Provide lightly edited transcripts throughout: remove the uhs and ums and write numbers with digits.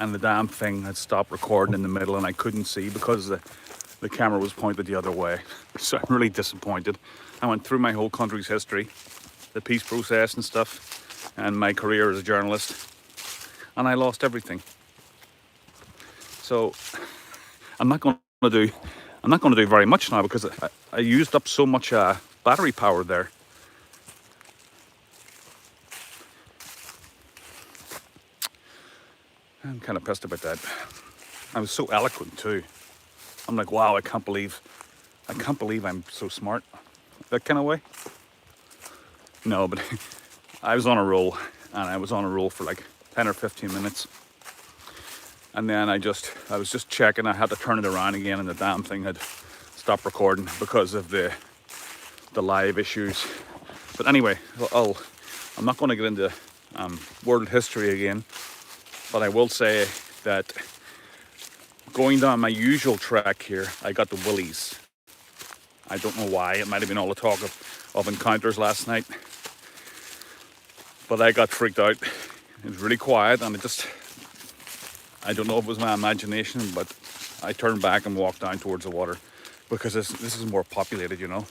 and the damn thing had stopped recording in the middle, and I couldn't see because the camera was pointed the other way. So I'm really disappointed. I went through my whole country's history, the peace process and stuff, and my career as a journalist, and I lost everything. So I'm not going to do very much now because I used up so much battery power there. I'm kind of pissed about that. I was so eloquent too. I'm like, wow, I can't believe I'm so smart. That kind of way. No, but I was on a roll, and I was on a roll for like 10 or 15 minutes. And then I was just checking. I had to turn it around again, and the damn thing had stopped recording because of the live issues. But anyway, I'm not going to get into world history again, but I will say that going down my usual track here, I got the willies. I don't know why. It might have been all the talk of encounters last night, but I got freaked out. It was really quiet, and I don't know if it was my imagination, but I turned back and walked down towards the water because this is more populated, you know.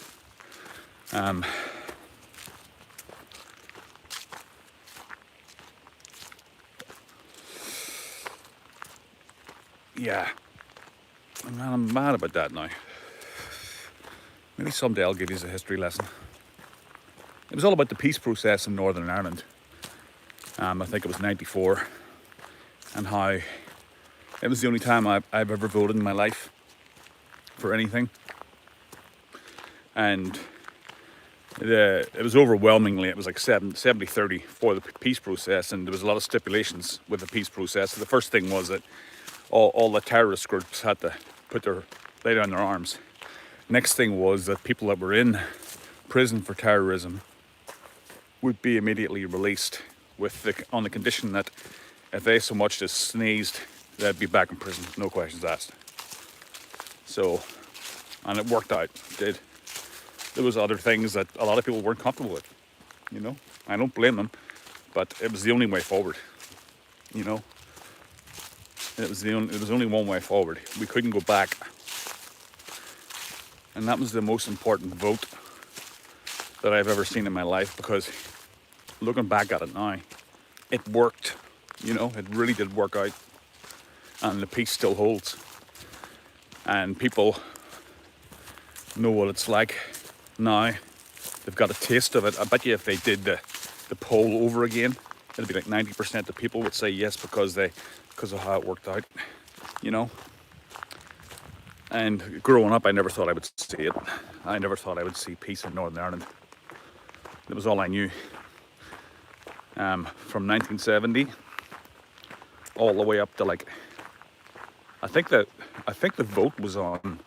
Yeah, I'm mad about that now. Maybe someday I'll give you a history lesson. It was all about the peace process in Northern Ireland. I think it was '94, and how it was the only time I've ever voted in my life for anything. And it was overwhelmingly, it was like 70-30 for the peace process, and there was a lot of stipulations with the peace process. So the first thing was that all the terrorist groups had to lay down their arms. Next thing was that people that were in prison for terrorism would be immediately released on the condition that if they so much as sneezed, they'd be back in prison, no questions asked. So, and it worked out, it did. There was other things that a lot of people weren't comfortable with, you know. I don't blame them, but it was the only way forward, you know. It was only one way forward. We couldn't go back. And that was the most important vote that I've ever seen in my life, because looking back at it now, it worked, you know, it really did work out, and the peace still holds, and people know what it's like now. They've got a taste of it. I bet you if they did the poll over again, it'd be like 90% of people would say yes because of how it worked out, you know. And growing up, I never thought I would see it. I never thought I would see peace in Northern Ireland. It was all I knew. From 1970 all the way up to like, I think the vote was on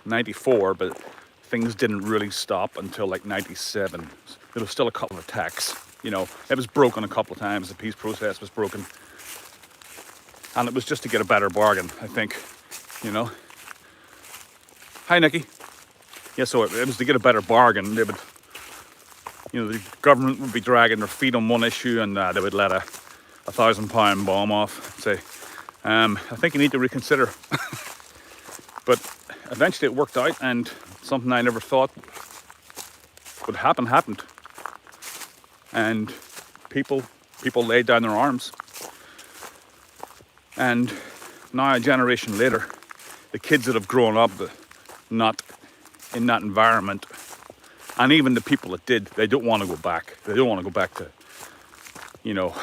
94, but things didn't really stop until like 97. There was still a couple of attacks, you know. It was broken a couple of times. The peace process was broken, and it was just to get a better bargain, I think, you know. Hi, Nikki. Yeah, so it was to get a better bargain. They would, you know, the government would be dragging their feet on one issue, and they would let a £1,000 bomb off. Say, I think you need to reconsider. But eventually it worked out, and something I never thought would happen happened. And people laid down their arms. And now, a generation later, the kids that have grown up not in that environment, and even the people that did, they don't want to go back. They don't want to go back to, you know,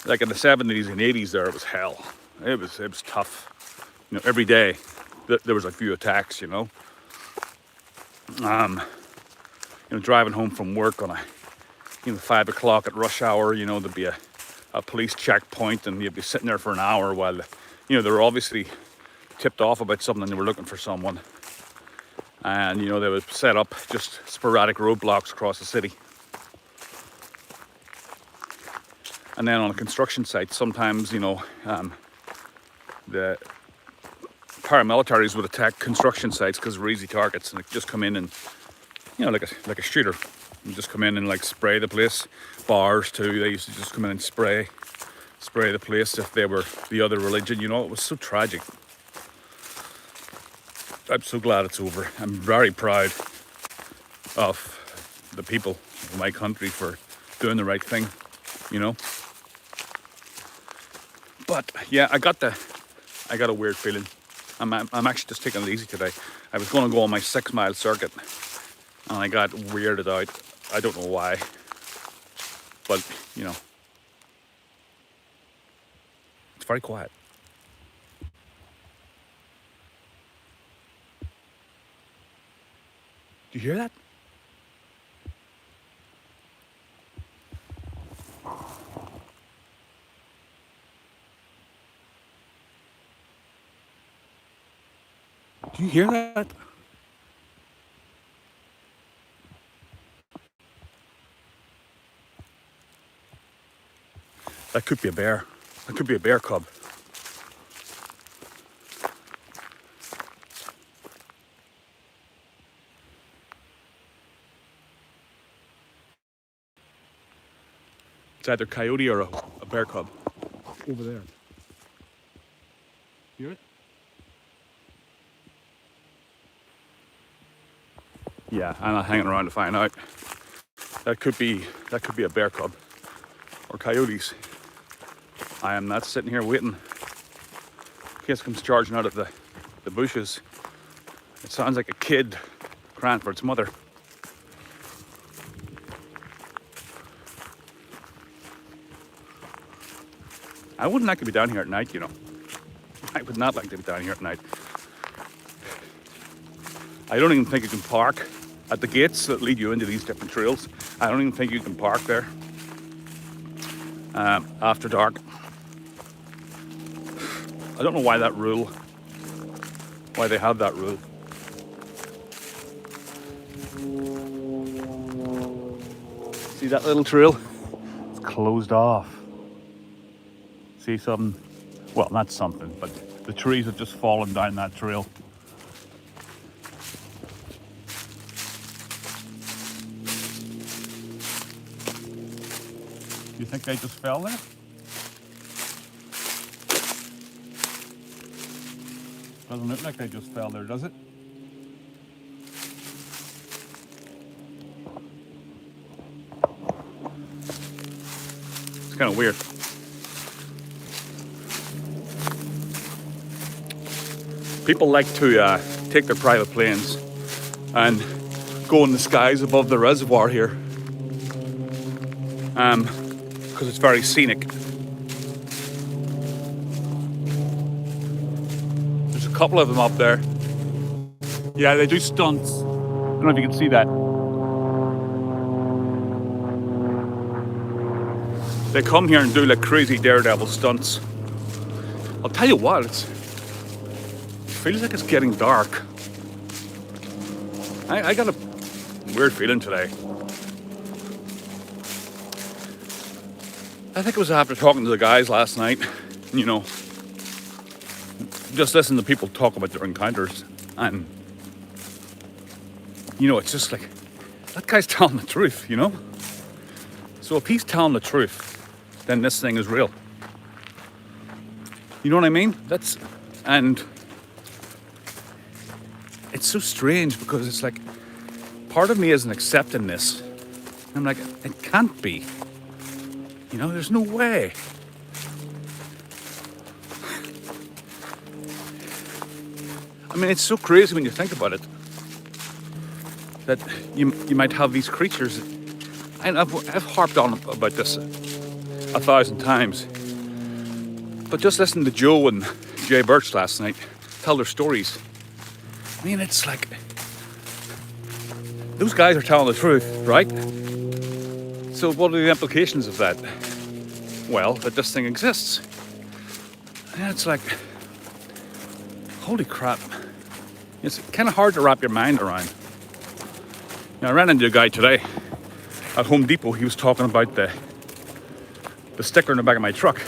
like in the 70s and 80s there, it was hell. It was tough. You know, every day there was a few attacks, you know. You know, driving home from work on 5 o'clock at rush hour, you know, there'd be a police checkpoint, and you'd be sitting there for an hour while, you know, they were obviously tipped off about something, they were looking for someone. And, you know, they would set up just sporadic roadblocks across the city. And then on a construction site, sometimes, you know, the paramilitaries would attack construction sites because they're easy targets, and they just come in and, you know, like a shooter, and just come in and like spray the place. Bars too, they used to just come in and spray spray the place if they were the other religion. You know, it was so tragic. I'm so glad it's over. I'm very proud of the people of my country for doing the right thing, you know. But yeah, I got a weird feeling. I'm actually just taking it easy today. I was going to go on my 6-mile circuit, and I got weirded out. I don't know why, but you know, it's very quiet. Do you hear that? Do you hear that? That could be a bear. That could be a bear cub. It's either coyote or a bear cub. Over there. Hear it? Yeah, I'm not hanging around to find out. That could be a bear cub or coyotes. I am not sitting here waiting in case it comes charging out of the bushes. It sounds like a kid crying for its mother. I wouldn't like to be down here at night, you know. I would not like to be down here at night. I don't even think you can park at the gates that lead you into these different trails. I don't even think you can park there after dark. I don't know why that rule, why they have that rule. See that little trail? It's closed off. See something? Well, not something, but the trees have just fallen down that trail. You think they just fell there? Doesn't look like they just fell there, does it? It's kind of weird. People like to take their private planes and go in the skies above the reservoir here. Because it's very scenic. There's a couple of them up there. Yeah, they do stunts. I don't know if you can see that. They come here and do like crazy daredevil stunts. I'll tell you what, it feels like it's getting dark. I got a weird feeling today. I think it was after talking to the guys last night, you know, just listening to people talk about their encounters, and, you know, it's just like, that guy's telling the truth, you know? So if he's telling the truth, then this thing is real. You know what I mean? And it's so strange because it's like, part of me isn't accepting this. I'm like, it can't be. You know, there's no way. I mean, it's so crazy when you think about it. That you might have these creatures. And I've harped on about this 1,000 times. But just listening to Joe and Jay Birch last night tell their stories. I mean, it's like, those guys are telling the truth, right? So what are the implications of that? Well, that this thing exists. And it's like, holy crap. It's kind of hard to wrap your mind around. Now, I ran into a guy today at Home Depot. He was talking about the sticker in the back of my truck.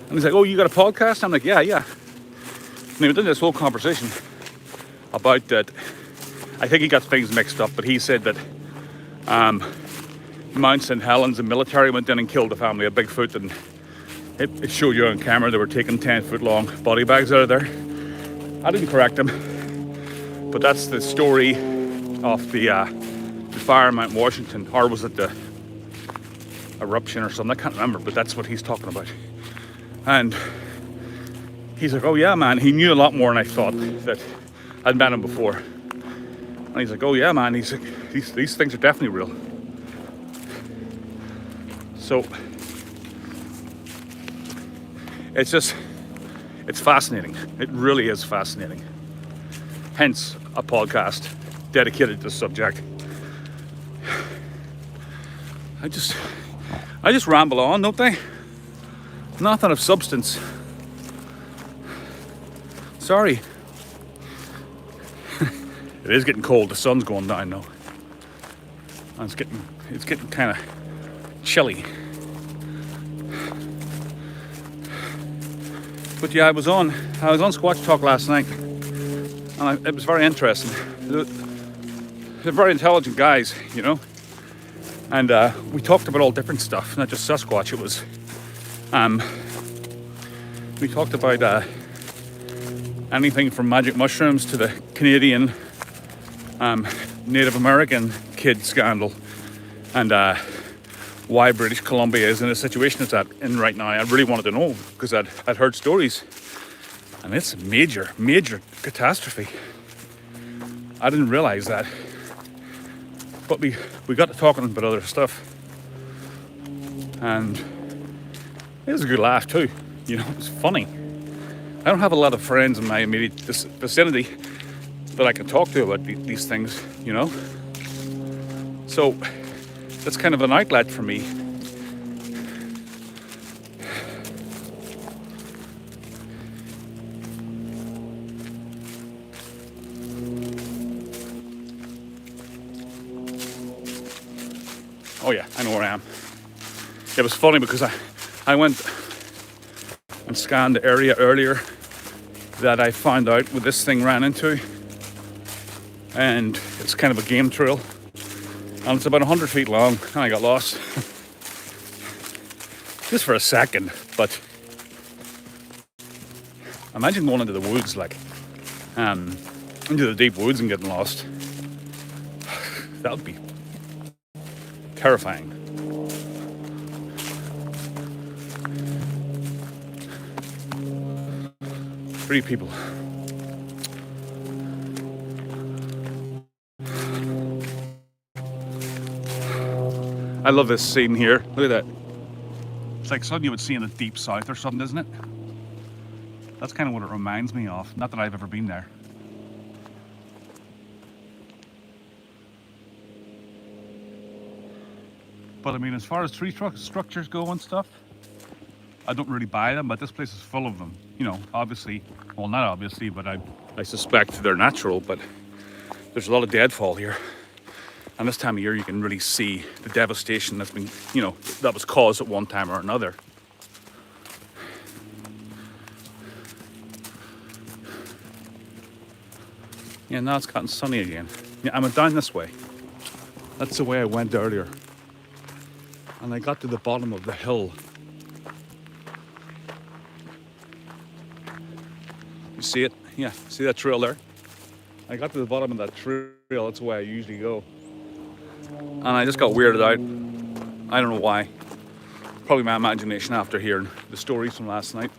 And he's like, oh, you got a podcast? I'm like, yeah. And we did this whole conversation about that. I think he got things mixed up, but he said that Mount St. Helens, the military went in and killed a family of Bigfoot, and it showed you on camera they were taking 10-foot long body bags out of there. I didn't correct them, but that's the story of the fire in Mount Washington, or was it the eruption or something? I can't remember, but that's what he's talking about. And he's like, oh yeah, man, he knew a lot more than I thought that I'd met him before. And he's like, oh yeah, man, he's like, these things are definitely real. So it's fascinating. It really is fascinating. Hence a podcast dedicated to the subject. I just ramble on, don't they? Nothing of substance. Sorry. It is getting cold. The sun's going down now. And it's getting kind of chilly. But yeah, I was on Squatch Talk last night, and it was very interesting. They're very intelligent guys, you know. And we talked about all different stuff, not just Sasquatch. It was, we talked about anything from magic mushrooms to the Canadian Native American kid scandal, and why British Columbia is in the situation it's in right now. I really wanted to know because I'd heard stories, and it's a major catastrophe. I didn't realize that. But we got to talking about other stuff, and it was a good laugh too. You know, it was funny. I don't have a lot of friends in my immediate vicinity that I can talk to about these things, you know. So that's kind of an outlet for me. Oh yeah, I know where I am. It was funny because I went and scanned the area earlier that I found out what this thing ran into. And it's kind of a game trail. And it's about 100 feet long, and I got lost. Just for a second, but imagine going into the woods, like, into the deep woods and getting lost. That would be terrifying. Three people. I love this scene here. Look at that. It's like something you would see in the deep south or something, isn't it? That's kind of what it reminds me of. Not that I've ever been there. But I mean, as far as tree structures go and stuff, I don't really buy them, but this place is full of them. You know, obviously, well, not obviously, but I suspect they're natural, but there's a lot of deadfall here. And this time of year, you can really see the devastation that's been, you know, that was caused at one time or another. Yeah, now it's gotten sunny again. Yeah, I went down this way. That's the way I went earlier. And I got to the bottom of the hill. You see it? Yeah, see that trail there? I got to the bottom of that trail. That's the way I usually go. And I just got weirded out. I don't know why. Probably my imagination after hearing the stories from last night.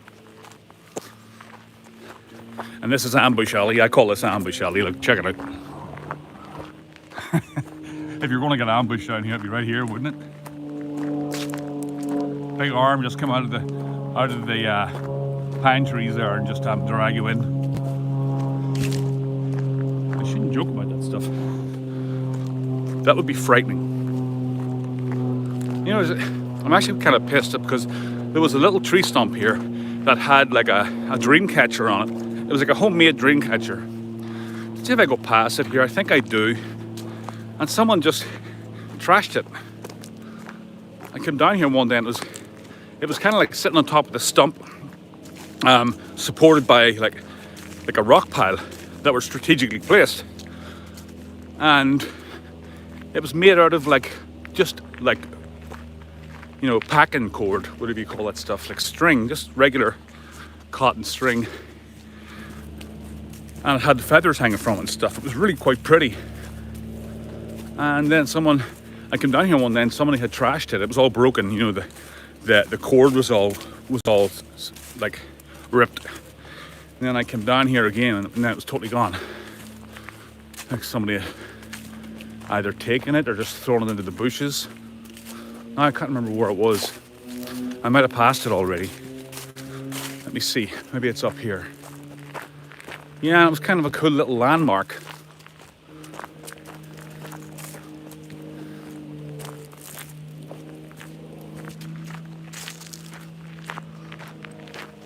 And this is Ambush Alley. I call this Ambush Alley. Look, check it out. If you're going to get ambushed down here, it'd be right here, wouldn't it? Big arm just come out of the pine trees there and just drag you in. I shouldn't joke about that stuff. That would be frightening. You know, I'm actually kind of pissed because there was a little tree stump here that had like a dream catcher on it. It was like a homemade dream catcher. See if I go past it here. I think I do. And someone just trashed it. I came down here one day and it was kind of like sitting on top of the stump, supported by like a rock pile that were strategically placed. And it was made out of just you know, packing cord, whatever you call that stuff, like string, just regular cotton string. And it had feathers hanging from it and stuff. It was really quite pretty. And then I came down here one day and somebody had trashed it. It was all broken, you know, the cord was all like ripped. And then I came down here again and then it was totally gone. Like somebody had either taken it or just thrown it into the bushes. I can't remember where it was. I might have passed it already. Let me see, maybe it's up here. Yeah, it was kind of a cool little landmark.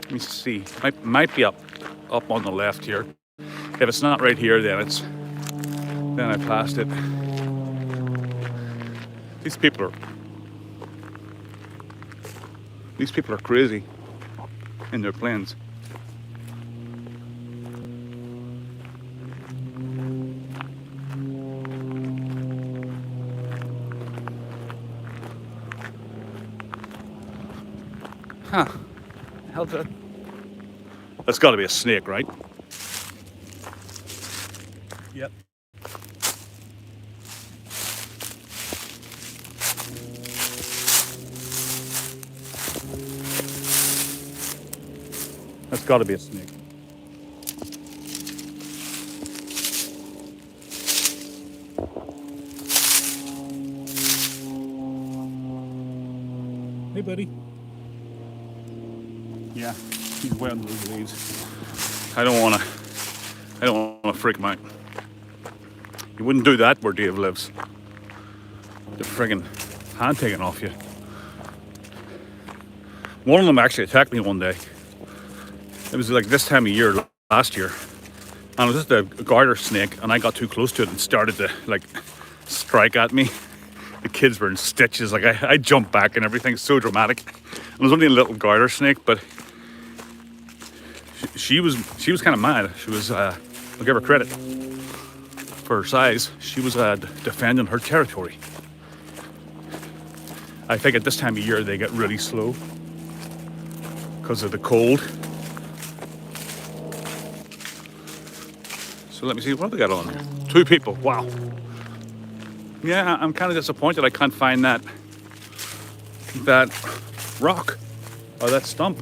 Let me see, might be up on the left here. If it's not right here, then I passed it. These people are crazy in their planes. Huh. How's that? That's got to be a snake, right? Yep. That's got to be a snake. Hey, buddy. Yeah, he's way under those leaves. I don't want to freak him out. You wouldn't do that where Dave lives. The friggin' hand taken off you. One of them actually attacked me one day. It was like this time of year last year. And it was just a garter snake and I got too close to it and started to like strike at me. The kids were in stitches. Like I jumped back and everything. So dramatic. It was only a little garter snake, but she was kind of mad. She was, I'll give her credit for her size. She was defending her territory. I think at this time of year they get really slow because of the cold. So let me see, what have they got on there? 2 people, wow. Yeah, I'm kind of disappointed I can't find that rock or that stump.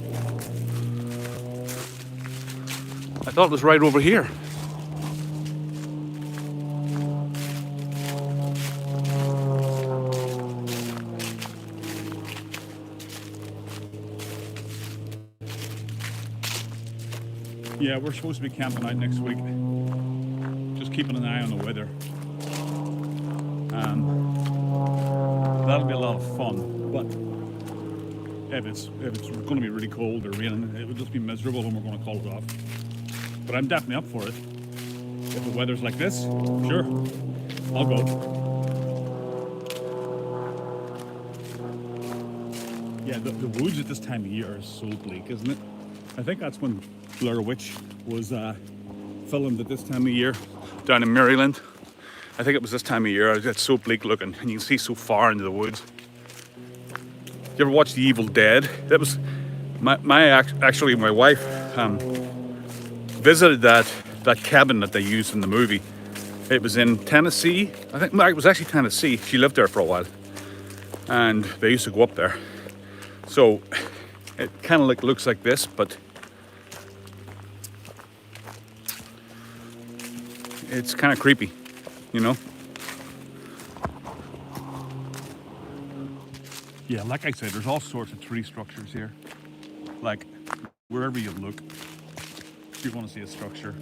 I thought it was right over here. Yeah, we're supposed to be camping out next week. Just keeping an eye on the weather. That'll be a lot of fun, but if it's going to be really cold or raining, it would just be miserable and we're going to call it off. But I'm definitely up for it. If the weather's like this, sure, I'll go. Yeah, the woods at this time of year is so bleak, isn't it? I think that's when Blair Witch was filmed at this time of year down in Maryland. I think it was this time of year. It's so bleak looking and you can see so far into the woods. You ever watch The Evil Dead? That was my wife visited that cabin that they used in the movie. It was in Tennessee. I think it was actually Tennessee. She lived there for a while and they used to go up there. So it kind of looks like this, but it's kind of creepy, you know? Yeah, like I said, there's all sorts of tree structures here. Like, wherever you look, you want to see a structure.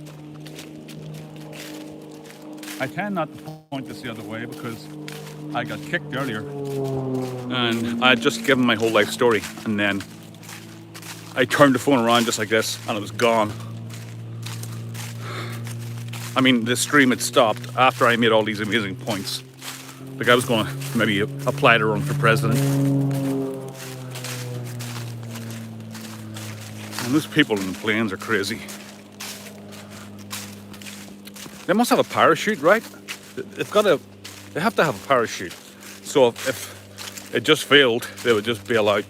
I tend not to point this the other way because I got kicked earlier and I had just given my whole life story and then I turned the phone around just like this and it was gone. I mean, the stream had stopped after I made all these amazing points. Like I was going to maybe apply to run for president. And those people in the planes are crazy. They must have a parachute, right? They have to have a parachute. So if it just failed, they would just bail out.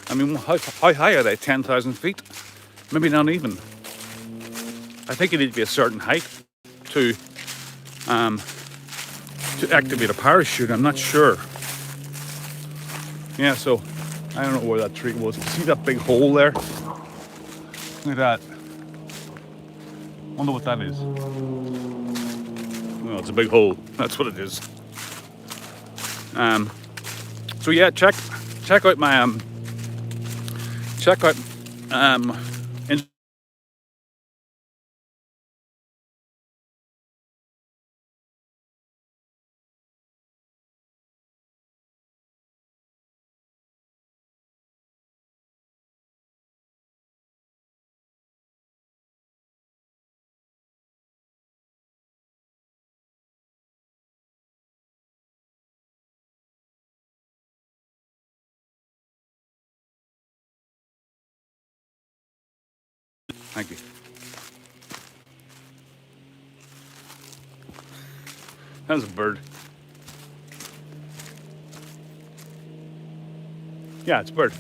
I mean, how high are they? 10,000 feet? Maybe not even. I think you need to be a certain height to activate a parachute. I'm not sure. Yeah, so I don't know where that tree was. See that big hole there? Look at that. Wonder what that is. Well, it's a big hole. That's what it is. So yeah, check out my check out Thank you. That was a bird. Yeah, it's a bird.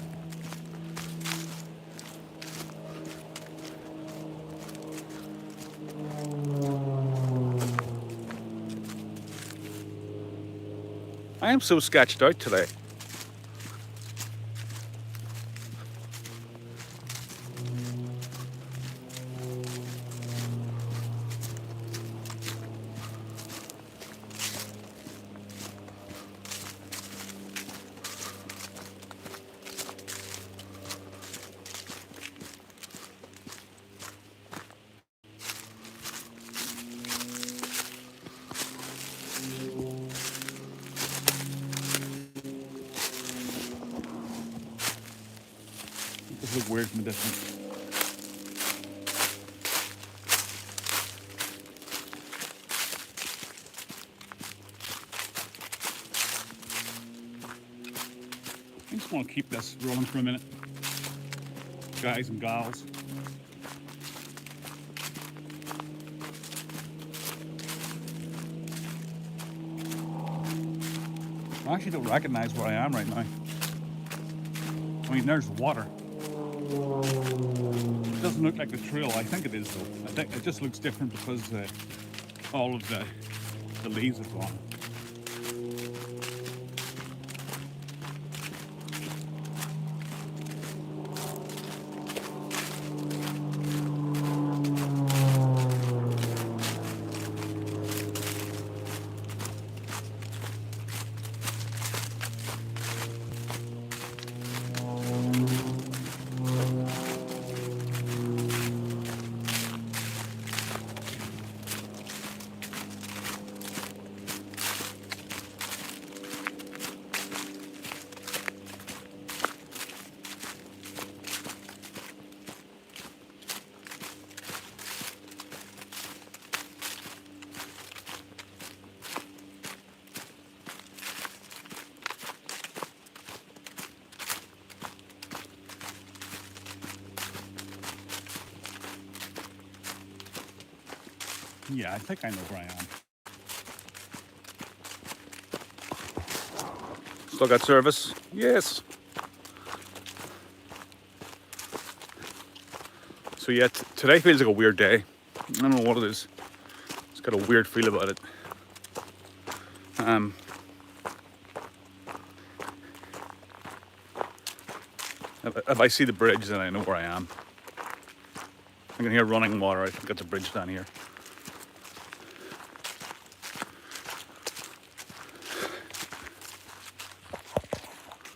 I am so sketched out today. This looks weird from a distance. I just want to keep this rolling for a minute, guys and gals. I actually don't recognize where I am right now. I mean, there's water. It doesn't look like the trail. I think it is though. I think it just looks different because all of the leaves are gone. Yeah, I think I know where I am. Still got service? Yes. So yeah, today feels like a weird day. I don't know what it is. It's got a weird feel about it. If I see the bridge, then I know where I am. I can hear running water. I think that's a bridge down here.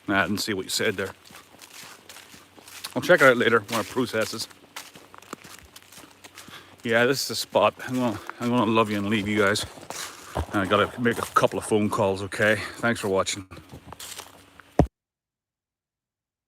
Nah, I didn't see what you said there. I'll check it out later when it processes. Yeah, this is the spot. I'm gonna love you and leave you guys. And I gotta make a couple of phone calls, okay? Thanks for watching.